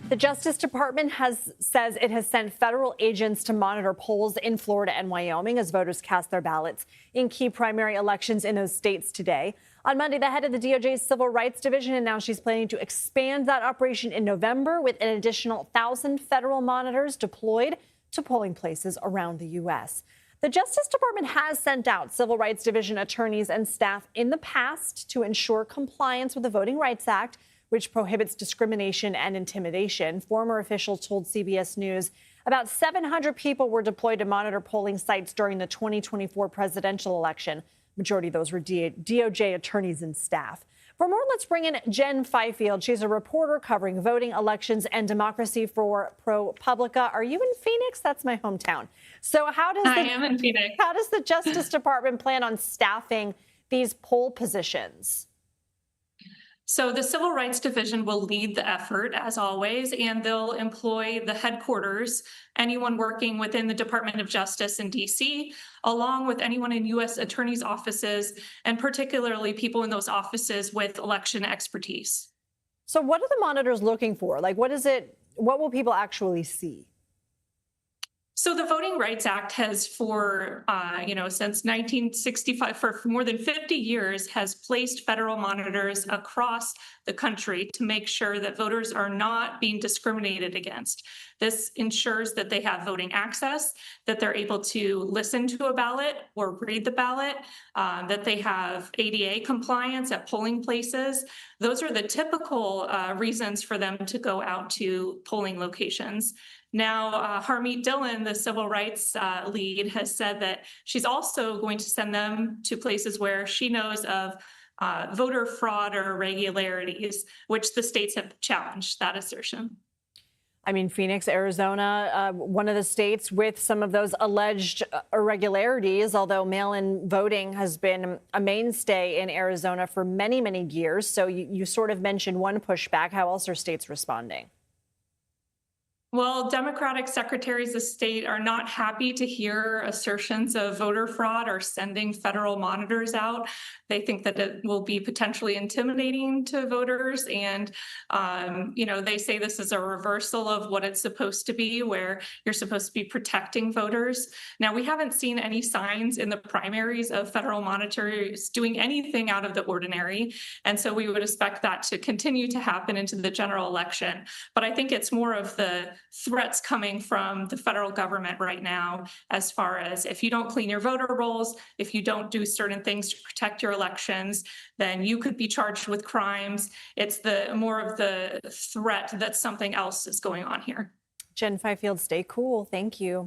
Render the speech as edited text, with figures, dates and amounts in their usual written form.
The Justice Department says it has sent federal agents to monitor polls in Florida and Wyoming as voters cast their ballots in key primary elections in those states today. On Monday, the head of the DOJ's Civil Rights Division announced she's planning to expand that operation in November with an additional 1,000 federal monitors deployed to polling places around the U.S. The Justice Department has sent out Civil Rights Division attorneys and staff in the past to ensure compliance with the Voting Rights Act, which prohibits discrimination and intimidation. Former officials told CBS News about 700 people were deployed to monitor polling sites during the 2024 presidential election. Majority of those were DOJ attorneys and staff. For more, let's bring in Jen Fifield. She's a reporter covering voting, elections, and democracy for ProPublica. Are you in Phoenix? That's my hometown. So I am in Phoenix. How does the Justice Department plan on staffing these poll positions? So the Civil Rights Division will lead the effort, as always, and they'll employ the headquarters, anyone working within the Department of Justice in D.C., along with anyone in U.S. attorneys' offices, and particularly people in those offices with election expertise. So what are the monitors looking for? Like, what will people actually see? So the Voting Rights Act has since 1965, for more than 50 years, has placed federal monitors across the country to make sure that voters are not being discriminated against. This ensures that they have voting access, that they're able to listen to a ballot or read the ballot, that they have ADA compliance at polling places. Those are the typical reasons for them to go out to polling locations. Now, Harmeet Dillon, the civil rights lead, has said that she's also going to send them to places where she knows of voter fraud or irregularities, which the states have challenged that assertion. I mean, Phoenix, Arizona, one of the states with some of those alleged irregularities, although mail-in voting has been a mainstay in Arizona for many, many years. So you sort of mentioned one pushback. How else are states responding? Well, Democratic secretaries of state are not happy to hear assertions of voter fraud or sending federal monitors out. They think that it will be potentially intimidating to voters. And, they say this is a reversal of what it's supposed to be, where you're supposed to be protecting voters. Now, we haven't seen any signs in the primaries of federal monitors doing anything out of the ordinary. And so we would expect that to continue to happen into the general election. But I think it's more of the threats coming from the federal government right now, as far as if you don't clean your voter rolls, if you don't do certain things to protect your elections, then you could be charged with crimes. It's the more of the threat that something else is going on here. Jen Fifield, stay cool. Thank you.